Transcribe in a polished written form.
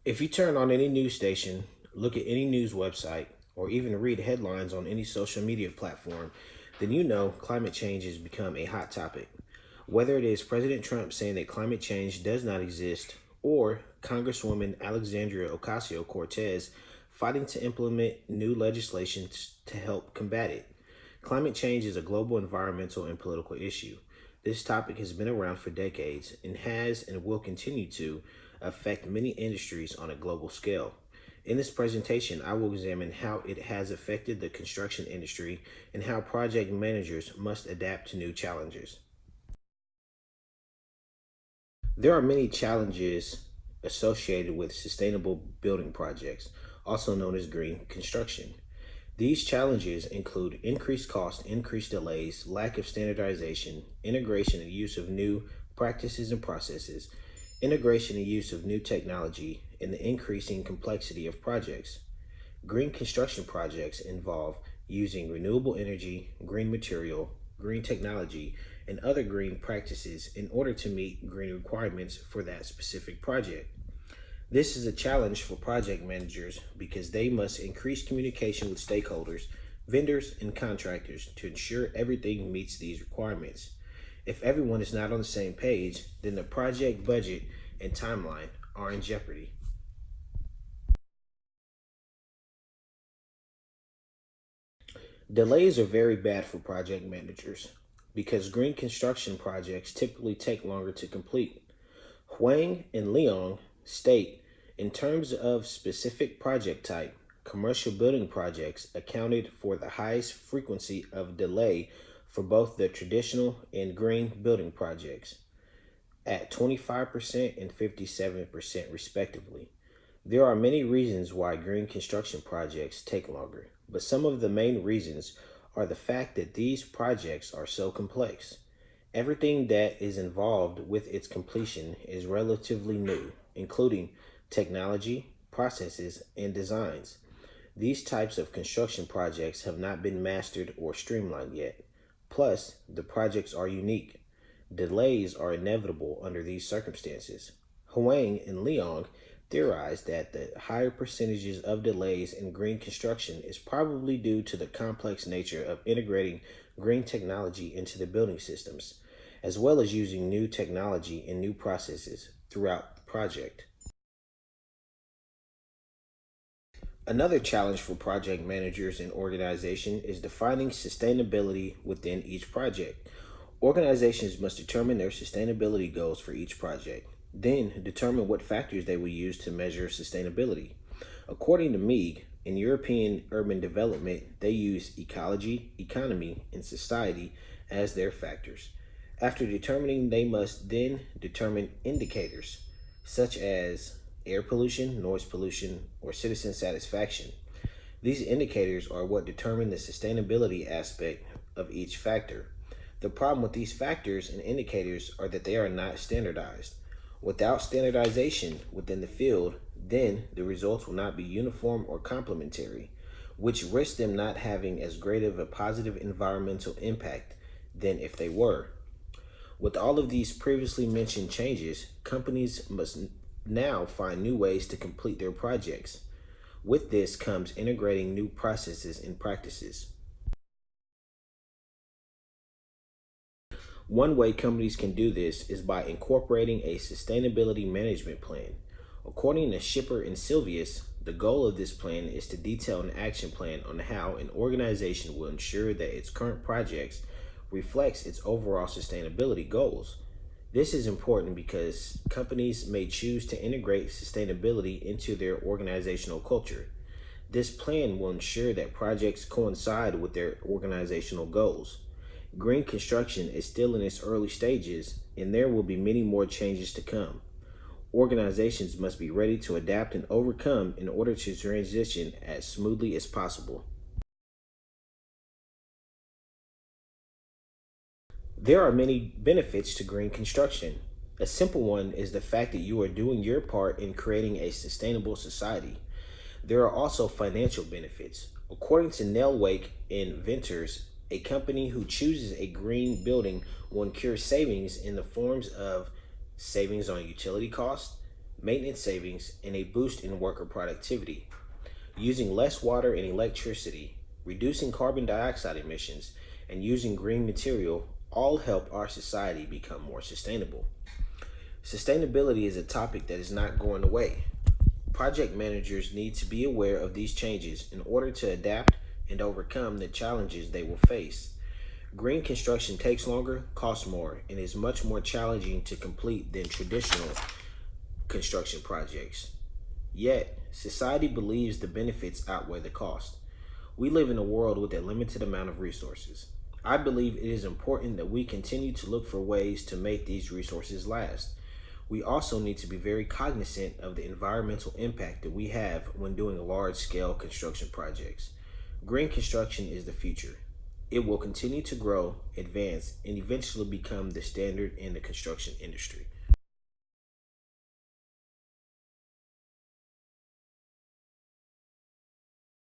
If you turn on any news station, look at any news website, or even read headlines on any social media platform, then you know climate change has become a hot topic. Whether it is President Trump saying that climate change does not exist, or Congresswoman Alexandria Ocasio Cortez fighting to implement new legislation to help combat it, climate change is a global environmental and political issue. This topic has been around for decades and has and will continue to affect many industries on a global scale. In this presentation, I will examine how it has affected the construction industry and how project managers must adapt to new challenges. There are many challenges associated with sustainable building projects, also known as green construction. These challenges include increased cost, increased delays, lack of standardization, integration and use of new practices and processes, integration and use of new technology, and the increasing complexity of projects. Green construction projects involve using renewable energy, green material, green technology, and other green practices in order to meet green requirements for that specific project. This is a challenge for project managers because they must increase communication with stakeholders, vendors, and contractors to ensure everything meets these requirements. If everyone is not on the same page, then the project budget and timeline are in jeopardy. Delays are very bad for project managers because green construction projects typically take longer to complete. Huang and Leong state, in terms of specific project type, commercial building projects accounted for the highest frequency of delay for both the traditional and green building projects, at 25% and 57% respectively. There are many reasons why green construction projects take longer, but some of the main reasons are the fact that these projects are so complex. Everything that is involved with its completion is relatively new, including technology, processes, and designs. These types of construction projects have not been mastered or streamlined yet. Plus, the projects are unique. Delays are inevitable under these circumstances. Huang and Leong theorized that the higher percentages of delays in green construction is probably due to the complex nature of integrating green technology into the building systems, as well as using new technology and new processes throughout the project. Another challenge for project managers and organizations is defining sustainability within each project. Organizations must determine their sustainability goals for each project, then determine what factors they will use to measure sustainability. According to Mead, in European urban development, they use ecology, economy, and society as their factors. After determining, they must then determine indicators such as air pollution, noise pollution, or citizen satisfaction. These indicators are what determine the sustainability aspect of each factor. The problem with these factors and indicators are that they are not standardized. Without standardization within the field, then the results will not be uniform or complementary, which risks them not having as great of a positive environmental impact than if they were. With all of these previously mentioned changes, companies must now find new ways to complete their projects. With this comes integrating new processes and practices. One way companies can do this is by incorporating a sustainability management plan. According to Shipper and Silvius, the goal of this plan is to detail an action plan on how an organization will ensure that its current projects reflects its overall sustainability goals. This is important because companies may choose to integrate sustainability into their organizational culture. This plan will ensure that projects coincide with their organizational goals. Green construction is still in its early stages, and there will be many more changes to come. Organizations must be ready to adapt and overcome in order to transition as smoothly as possible. There are many benefits to green construction. A simple one is the fact that you are doing your part in creating a sustainable society. There are also financial benefits. According to Nell Wake and Ventures, a company who chooses a green building will incur savings in the forms of savings on utility costs, maintenance savings, and a boost in worker productivity. Using less water and electricity, reducing carbon dioxide emissions, and using green material all help our society become more sustainable. Sustainability is a topic that is not going away. Project managers need to be aware of these changes in order to adapt and overcome the challenges they will face. Green construction takes longer, costs more, and is much more challenging to complete than traditional construction projects. Yet, society believes the benefits outweigh the cost. We live in a world with a limited amount of resources. I believe it is important that we continue to look for ways to make these resources last. We also need to be very cognizant of the environmental impact that we have when doing large scale construction projects. Green construction is the future. It will continue to grow, advance, and eventually become the standard in the construction industry.